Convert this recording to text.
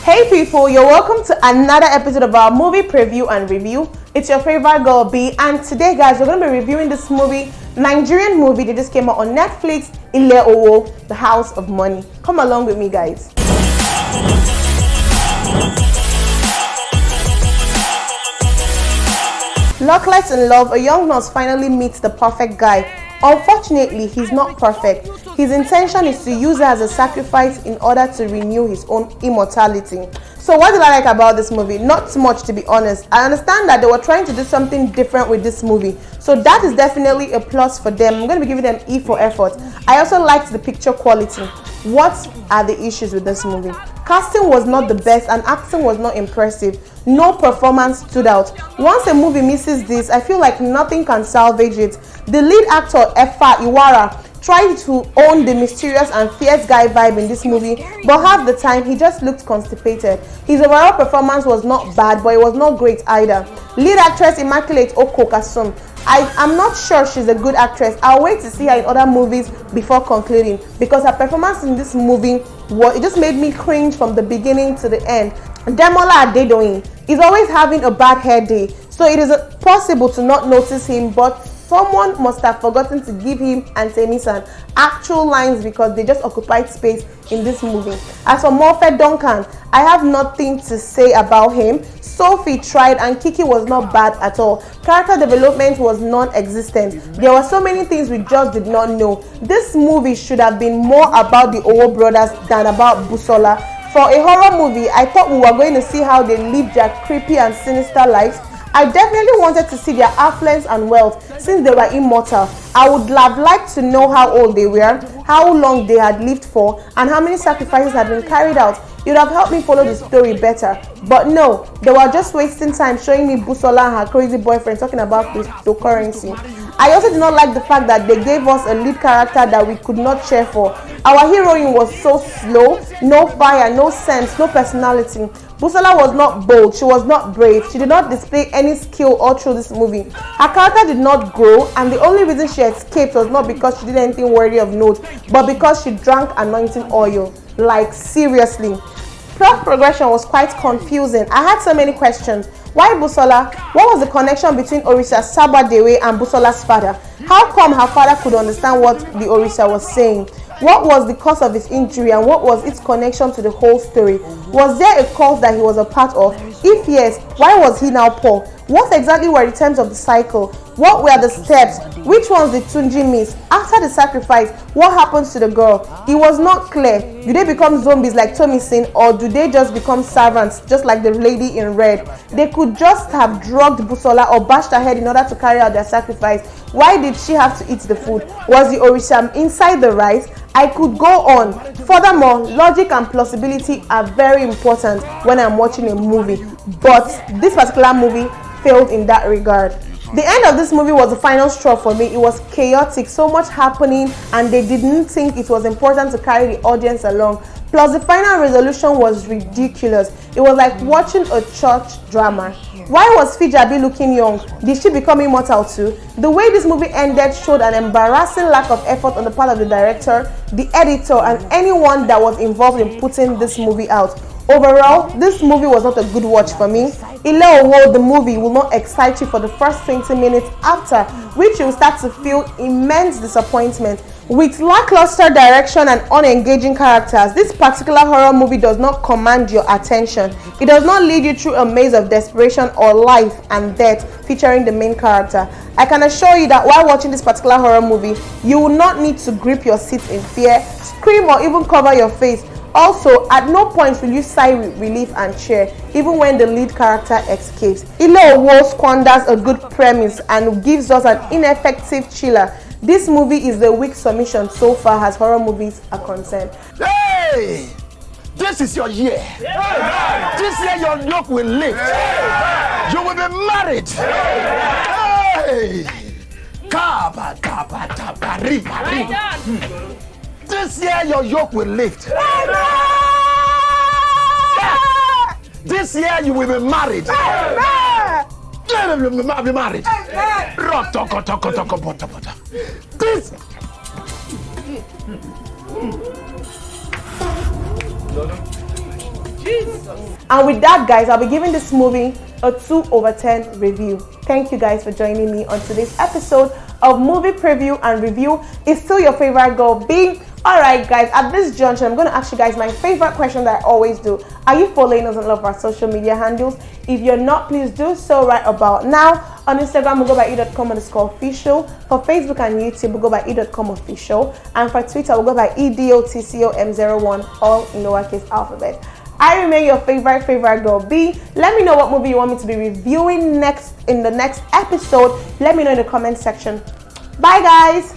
Hey people, you're welcome to another episode of our movie preview and review. It's your favorite girl Bheee, and today guys we're going to be reviewing this Nigerian movie that just came out on Netflix, Ileowo, The House of Money. Come along with me guys. Luckless in love, a young nurse finally meets the perfect guy. Unfortunately, he's not perfect. His intention is to use her as a sacrifice in order to renew his own immortality. So what did I like about this movie? Not much, to be honest. I understand that they were trying to do something different with this movie. So that is definitely a plus for them. I'm going to be giving them E for effort. I also liked the picture quality. What are the issues with this movie? Casting was not the best and acting was not impressive. No performance stood out. Once a movie misses this, I feel like nothing can salvage it. The lead actor, Efa Iwara, tried to own the mysterious and fierce guy vibe in this movie, but half the time he just looked constipated. His overall performance was not bad, but it was not great either. Lead actress Immaculate Okokasum, I'm not sure she's a good actress. I'll wait to see her in other movies before concluding, because her performance in this movie it just made me cringe from the beginning to the end. Demola Adedoyin is always having a bad hair day, so it is possible to not notice him, but someone must have forgotten to give him and Temisan actual lines because they just occupied space in this movie. As for Morphe Duncan, I have nothing to say about him. Sophie tried and Kiki was not bad at all. Character development was non-existent. There were so many things we just did not know. This movie should have been more about the Owo brothers than about Busola. For a horror movie, I thought we were going to see how they lived their creepy and sinister lives. I definitely wanted to see their affluence and wealth since they were immortal. I would have liked to know how old they were, how long they had lived for, and how many sacrifices had been carried out. It would have helped me follow the story better. But no, they were just wasting time showing me Busola and her crazy boyfriend talking about cryptocurrency. I also did not like the fact that they gave us a lead character that we could not cheer for. Our heroine was so slow, no fire, no sense, no personality. Busola was not bold, she was not brave, she did not display any skill all through this movie. Her character did not grow, and the only reason she escaped was not because she did anything worthy of note, but because she drank anointing oil. Like, seriously. Plot progression was quite confusing. I had so many questions. Why Busola? What was the connection between Orisa Sabadewe and Busola's father? How come her father could understand what the Orisa was saying? What was the cause of his injury and what was its connection to the whole story? Was there a cult that he was a part of? If yes, why was he now poor? What exactly were the terms of the cycle? What were the steps? Which ones did Tunji miss? After the sacrifice, what happens to the girl? It was not clear. Do they become zombies like Tomisin, or do they just become servants just like the lady in red? They could just have drugged Busola or bashed her head in order to carry out their sacrifice. Why did she have to eat the food? Was the Orisa inside the rice? I could go on. Furthermore, logic and plausibility are very important when I'm watching a movie, but this particular movie failed in that regard. The end of this movie was the final straw for me. It was chaotic, so much happening, and they didn't think it was important to carry the audience along. Plus, the final resolution was ridiculous. It was like watching a church drama. Why was Fijabi looking young? Did she become immortal too? The way this movie ended showed an embarrassing lack of effort on the part of the director, the editor, and anyone that was involved in putting this movie out. Overall, this movie was not a good watch for me. Ileowo, the movie, will not excite you for the first 20 minutes, after which you will start to feel immense disappointment. With lackluster direction and unengaging characters, this particular horror movie does not command your attention. It does not lead you through a maze of desperation or life and death featuring the main character. I can assure you that while watching this particular horror movie, you will not need to grip your seat in fear, scream, or even cover your face. Also, at no point will you sigh with relief and cheer, even when the lead character escapes. Ileowo squanders a good premise and gives us an ineffective chiller. This movie is the weak submission so far as horror movies are concerned. Hey! This is your year. Yeah. This year your yoke will lift. Yeah. You will be married. Yeah. Hey! Kaba, kaba, taba, riba, riba. This year your yoke will lift. This year you will be married. You will be married. This. And with that, guys, I'll be giving this movie a 2/10 review. Thank you guys for joining me on today's episode of Movie Preview and Review. It's still your favorite girl, Bheee. Alright guys, at this juncture, I'm going to ask you guys my favorite question that I always do. Are you following us on all of our social media handles? If you're not, please do so right about now. On Instagram, we'll go by e.comofficial. For Facebook and YouTube, we'll go by e.comofficial. And for Twitter, we'll go by edotcom01, all in lowercase alphabet. I remain your favorite girl, Bheee. Let me know what movie you want me to be reviewing next in the next episode. Let me know in the comment section. Bye guys.